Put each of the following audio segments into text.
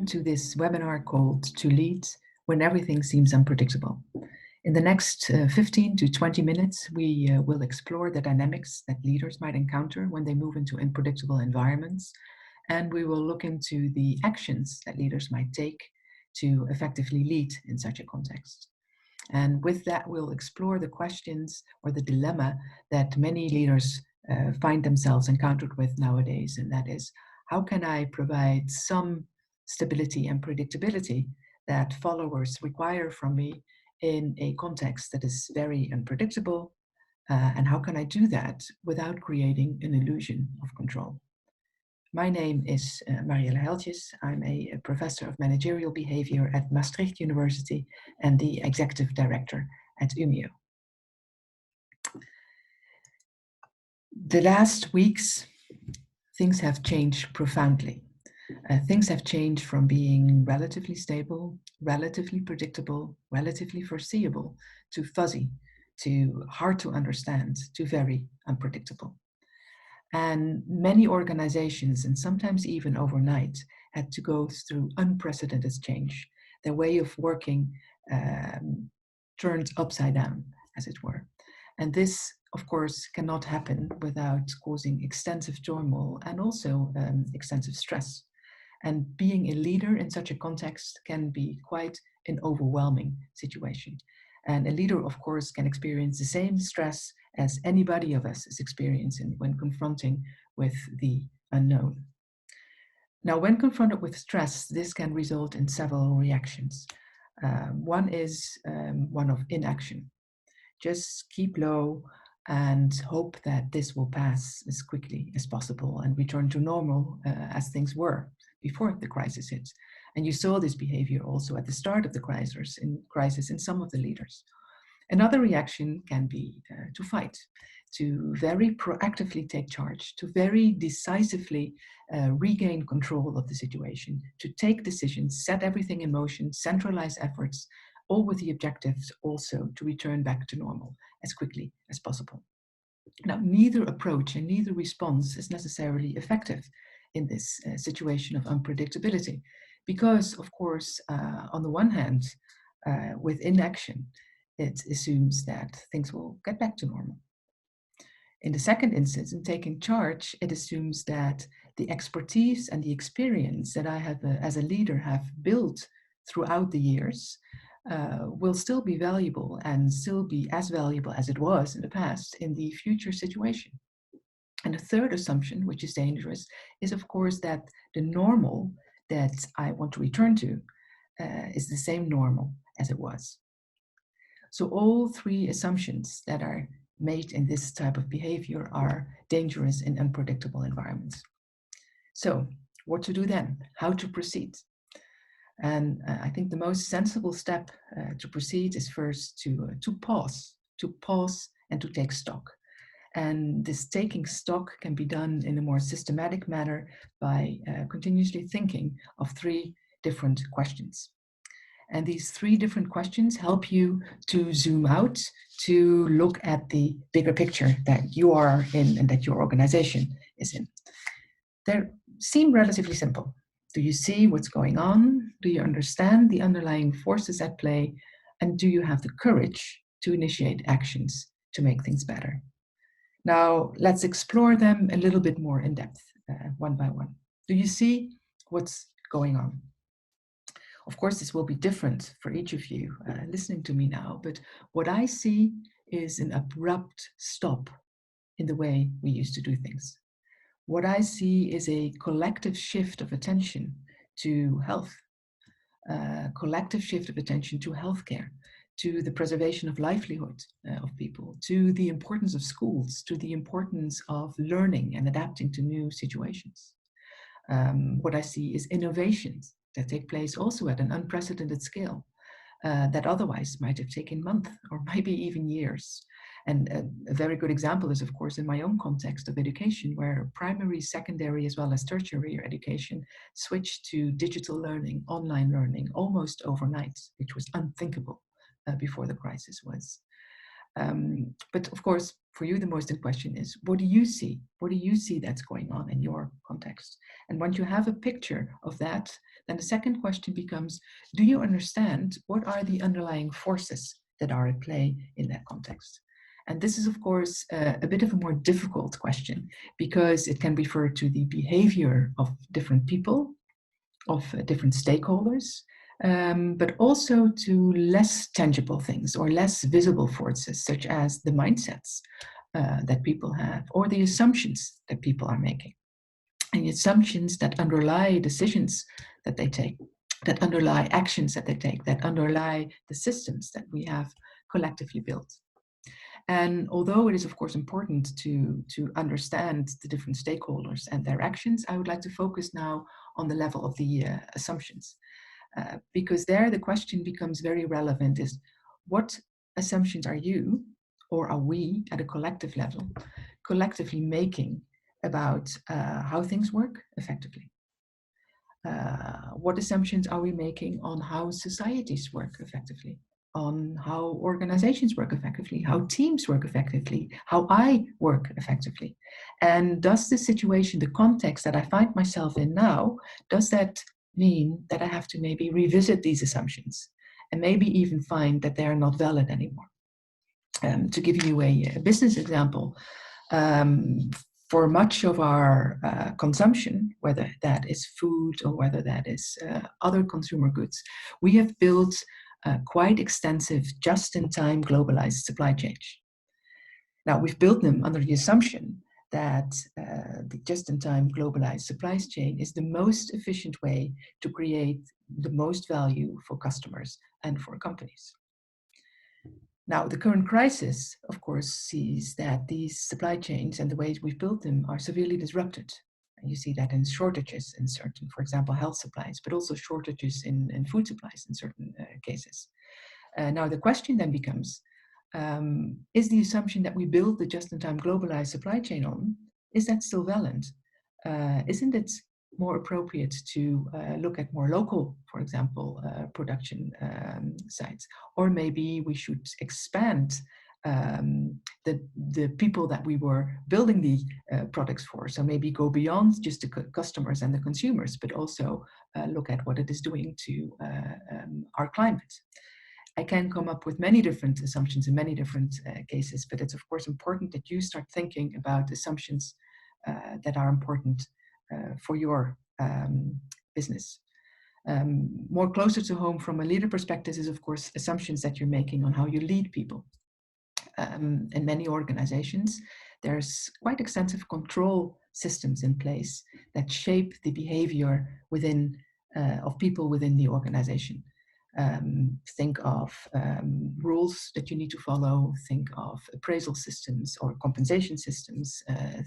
Welcome to this webinar called To Lead When Everything Seems Unpredictable. In the next 15 to 20 minutes, we will explore the dynamics that leaders might encounter when they move into unpredictable environments, and we will look into the actions that leaders might take to effectively lead in such a context. And with that, we'll explore the questions or the dilemma that many leaders find themselves encountered with nowadays, and that is, how can I provide some stability and predictability that followers require from me in a context that is very unpredictable, and how can I do that without creating an illusion of control? My name is Mariëlle Heijltjes. I'm a professor of Managerial Behaviour at Maastricht University and the executive director at UMIO. The last weeks, things have changed profoundly. Things have changed from being relatively stable, relatively predictable, relatively foreseeable, to fuzzy, to hard to understand, to very unpredictable. And many organizations, and sometimes even overnight, had to go through unprecedented change. Their way of working turned upside down, as it were. And this, of course, cannot happen without causing extensive turmoil and also extensive stress. And being a leader in such a context can be quite an overwhelming situation. And a leader, of course, can experience the same stress as anybody of us is experiencing when confronting with the unknown. Now, when confronted with stress, this can result in several reactions. One is one of inaction. Just keep low and hope that this will pass as quickly as possible and return to normal as things were before the crisis hit. And you saw this behavior also at the start of the crisis in some of the leaders. Another reaction can be to fight, to very proactively take charge, to very decisively regain control of the situation, to take decisions, set everything in motion, centralize efforts, all with the objectives also to return back to normal as quickly as possible. Now, neither approach and neither response is necessarily effective in this situation of unpredictability, because, of course, on the one hand, with inaction, it assumes that things will get back to normal. In the second instance, in taking charge, it assumes that the expertise and the experience that I have as a leader have built throughout the years will still be valuable and still be as valuable as it was in the past in the future situation. And the third assumption, which is dangerous, is of course that the normal that I want to return to is the same normal as it was. So all three assumptions that are made in this type of behavior are dangerous in unpredictable environments. So what to do then? How to proceed? And I think the most sensible step to proceed is first to pause and to take stock. And this taking stock can be done in a more systematic manner by continuously thinking of three different questions. And these three different questions help you to zoom out, to look at the bigger picture that you are in and that your organization is in. They seem relatively simple. Do you see what's going on? Do you understand the underlying forces at play? And do you have the courage to initiate actions to make things better? Now, let's explore them a little bit more in depth, one by one. Do you see what's going on? Of course, this will be different for each of you listening to me now, but what I see is an abrupt stop in the way we used to do things. What I see is a collective shift of attention to health, collective shift of attention to healthcare, to the preservation of livelihood of people, to the importance of schools, to the importance of learning and adapting to new situations. What I see is innovations that take place also at an unprecedented scale that otherwise might have taken months or maybe even years. And a very good example is, of course, in my own context of education, where primary, secondary, as well as tertiary education switched to digital learning, online learning, almost overnight, which was unthinkable before the crisis was. But of course, for you, the most important question is, what do you see? What do you see that's going on in your context? And once you have a picture of that, then the second question becomes, do you understand what are the underlying forces that are at play in that context? And this is, of course, a bit of a more difficult question because it can refer to the behavior of different people, of different stakeholders, but also to less tangible things or less visible forces, such as the mindsets that people have or the assumptions that people are making, and the assumptions that underlie decisions that they take, that underlie actions that they take, that underlie the systems that we have collectively built. And although it is, of course, important to understand the different stakeholders and their actions, I would like to focus now on the level of the assumptions. Because there the question becomes very relevant is, what assumptions are you, or are we at a collective level, collectively making about how things work effectively? What assumptions are we making on how societies work effectively, on how organizations work effectively, how teams work effectively, how I work effectively? And does the situation, the context that I find myself in now, does that mean that I have to maybe revisit these assumptions and maybe even find that they are not valid anymore? To give you a business example, for much of our consumption, whether that is food or whether that is other consumer goods, we have built quite extensive just-in-time globalized supply chains. Now, we've built them under the assumption that the just-in-time globalized supply chain is the most efficient way to create the most value for customers and for companies. Now, the current crisis, of course, sees that these supply chains and the ways we've built them are severely disrupted. And you see that in shortages in certain, for example, health supplies, but also shortages in food supplies in certain cases. Now, the question then becomes, is the assumption that we build the just-in-time globalized supply chain on, is that still valid? Isn't it more appropriate to look at more local, for example, production sites? Or maybe we should expand the people that we were building the products for. So maybe go beyond just the customers and the consumers, but also look at what it is doing to our climate. I can come up with many different assumptions in many different cases, but it's of course important that you start thinking about assumptions that are important for your business. More closer to home from a leader perspective is of course assumptions that you're making on how you lead people. In many organizations, there's quite extensive control systems in place that shape the behavior within of people within the organization. Think of rules that you need to follow, think of appraisal systems or compensation systems,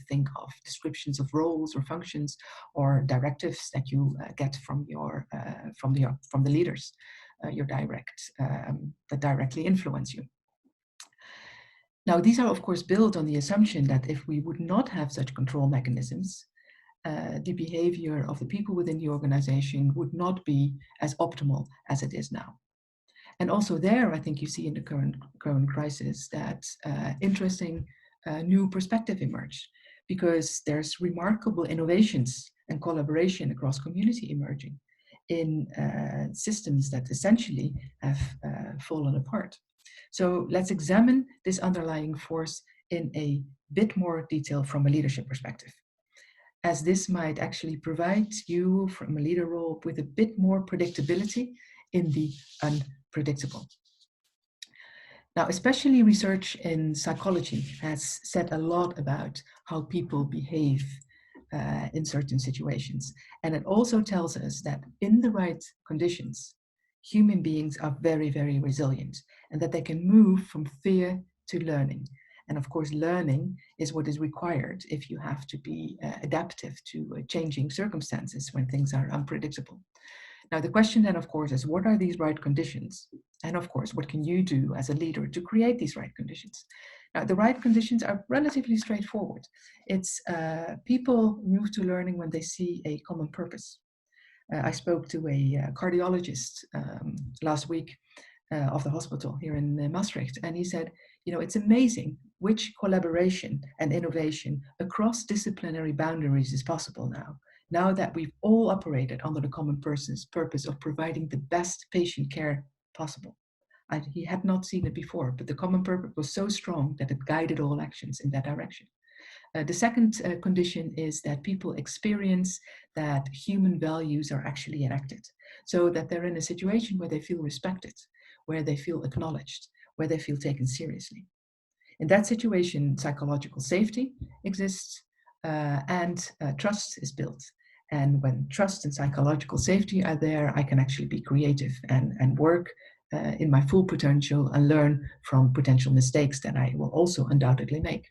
think of descriptions of roles or functions or directives that you get from the leaders, that directly influence you. Now, these are of course built on the assumption that if we would not have such control mechanisms, the behavior of the people within the organization would not be as optimal as it is now. And also there, I think you see in the current crisis that interesting new perspective emerge, because there's remarkable innovations and collaboration across community emerging in systems that essentially have fallen apart. So let's examine this underlying force in a bit more detail from a leadership perspective, as this might actually provide you from a leader role with a bit more predictability in the unpredictable. Now, especially research in psychology has said a lot about how people behave in certain situations. And it also tells us that in the right conditions, human beings are very, very resilient, and that they can move from fear to learning. And of course, learning is what is required if you have to be adaptive to changing circumstances when things are unpredictable. Now, the question then, of course, is what are these right conditions? And of course, what can you do as a leader to create these right conditions? Now, the right conditions are relatively straightforward. It's people move to learning when they see a common purpose. I spoke to a cardiologist last week of the hospital here in Maastricht. And he said, it's amazing which collaboration and innovation across disciplinary boundaries is possible now that we've all operated under the common purpose of providing the best patient care possible. He had not seen it before, but the common purpose was so strong that it guided all actions in that direction. The second condition is that people experience that human values are actually enacted, so that they're in a situation where they feel respected, where they feel acknowledged, where they feel taken seriously. In that situation, psychological safety exists and trust is built. And when trust and psychological safety are there, I can actually be creative and work in my full potential and learn from potential mistakes that I will also undoubtedly make.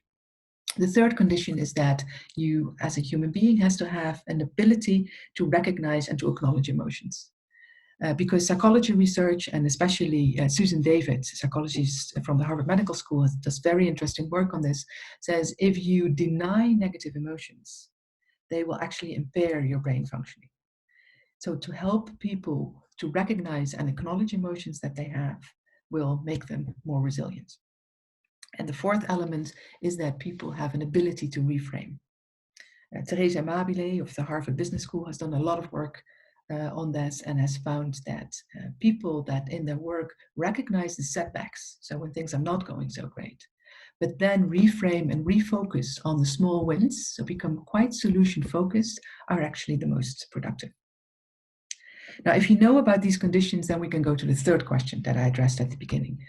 The third condition is that you, as a human being, has to have an ability to recognize and to acknowledge emotions. Because psychology research, and especially Susan David, psychologist from the Harvard Medical School, does very interesting work on this, says if you deny negative emotions, they will actually impair your brain functioning. So to help people to recognize and acknowledge emotions that they have will make them more resilient. And the fourth element is that people have an ability to reframe. Teresa Amabile of the Harvard Business School has done a lot of work on this and has found that people that in their work recognize the setbacks, so when things are not going so great, but then reframe and refocus on the small wins, so become quite solution focused, are actually the most productive. Now, if you know about these conditions, then we can go to the third question that I addressed at the beginning.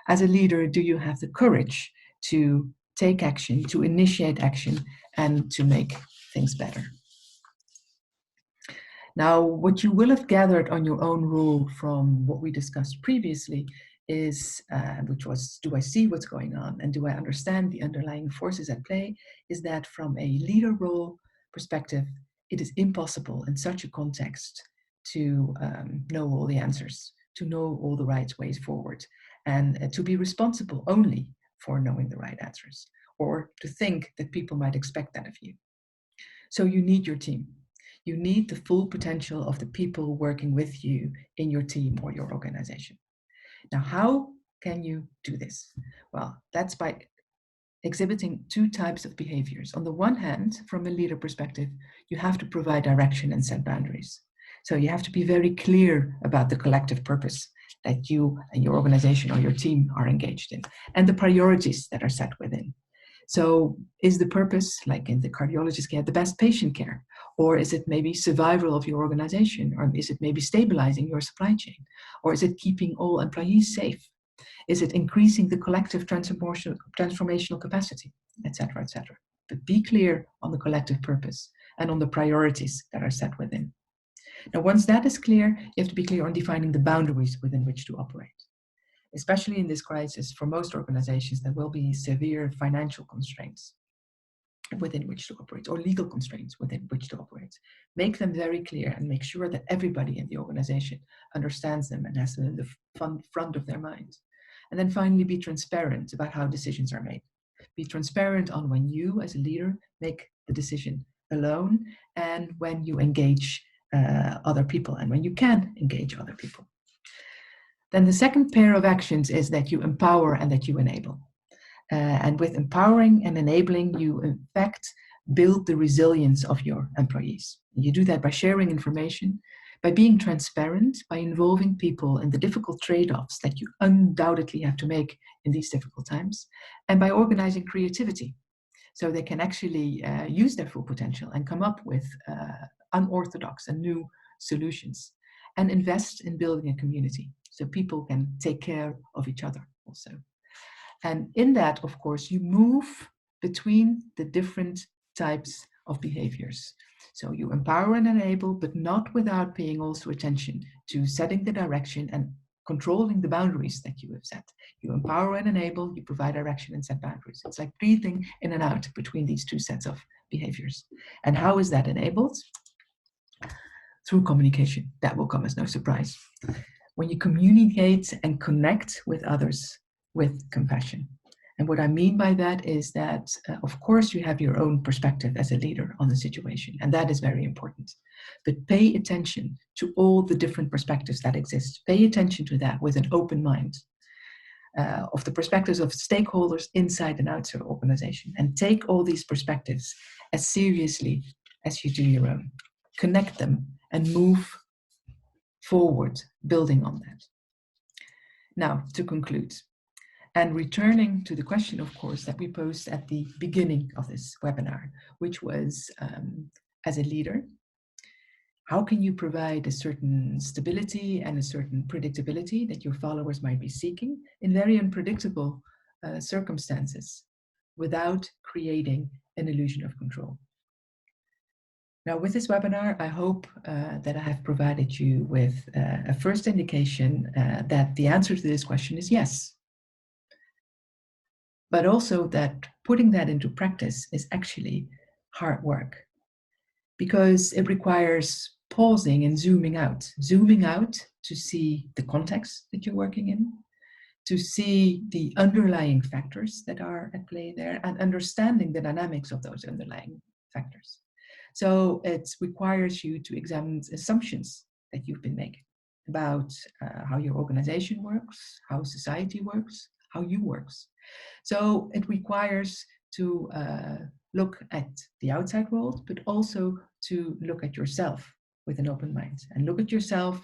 As a leader, do you have the courage to take action, to initiate action, and to make things better? Now, what you will have gathered on your own rule from what we discussed previously is, which was, do I see what's going on and do I understand the underlying forces at play, is that from a leader role perspective, it is impossible in such a context to know all the answers, to know all the right ways forward, and to be responsible only for knowing the right answers, or to think that people might expect that of you. So you need your team. You need the full potential of the people working with you in your team or your organization. Now, how can you do this? Well, that's by exhibiting two types of behaviors. On the one hand, from a leader perspective, you have to provide direction and set boundaries. So you have to be very clear about the collective purpose that you and your organization or your team are engaged in, and the priorities that are set within. So is the purpose, like in the cardiologist care, the best patient care? Or is it maybe survival of your organization? Or is it maybe stabilizing your supply chain? Or is it keeping all employees safe? Is it increasing the collective transformational capacity, et cetera, et cetera? But be clear on the collective purpose and on the priorities that are set within. Now, once that is clear, you have to be clear on defining the boundaries within which to operate. Especially in this crisis, for most organizations, there will be severe financial constraints within which to operate, or legal constraints within which to operate. Make them very clear and make sure that everybody in the organization understands them and has them in the front of their mind. And then finally, be transparent about how decisions are made. Be transparent on when you, as a leader, make the decision alone and when you engage other people and when you can engage other people. Then the second pair of actions is that you empower and that you enable. And with empowering and enabling, you in fact build the resilience of your employees. You do that by sharing information, by being transparent, by involving people in the difficult trade-offs that you undoubtedly have to make in these difficult times, and by organizing creativity so they can actually use their full potential and come up with unorthodox and new solutions, and invest in building a community so people can take care of each other also. And in that, of course, you move between the different types of behaviors. So you empower and enable, but not without paying also attention to setting the direction and controlling the boundaries that you have set. You empower and enable, you provide direction and set boundaries. It's like breathing in and out between these two sets of behaviors. And how is that enabled? Through communication. That will come as no surprise. When you communicate and connect with others with compassion. And what I mean by that is that, of course, you have your own perspective as a leader on the situation, and that is very important. But pay attention to all the different perspectives that exist. Pay attention to that with an open mind, of the perspectives of stakeholders inside and outside the organization, and take all these perspectives as seriously as you do your own. Connect them and move forward, building on that. Now, to conclude, and returning to the question, of course, that we posed at the beginning of this webinar, which was, as a leader, how can you provide a certain stability and a certain predictability that your followers might be seeking in very unpredictable circumstances without creating an illusion of control? Now, with this webinar, I hope that I have provided you with a first indication that the answer to this question is yes. But also that putting that into practice is actually hard work, because it requires pausing and zooming out to see the context that you're working in, to see the underlying factors that are at play there, and understanding the dynamics of those underlying factors. So it requires you to examine assumptions that you've been making about how your organization works, how society works, how you works. So it requires to look at the outside world, but also to look at yourself with an open mind, and look at yourself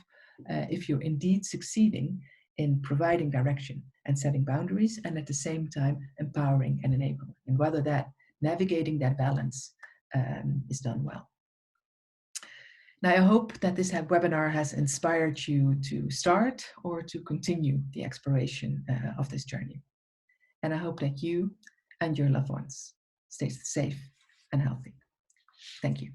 if you're indeed succeeding in providing direction and setting boundaries, and at the same time empowering and enabling, and whether that navigating that balance is done well. Now, I hope that this webinar has inspired you to start or to continue the exploration of this journey. And I hope that you and your loved ones stay safe and healthy. Thank you.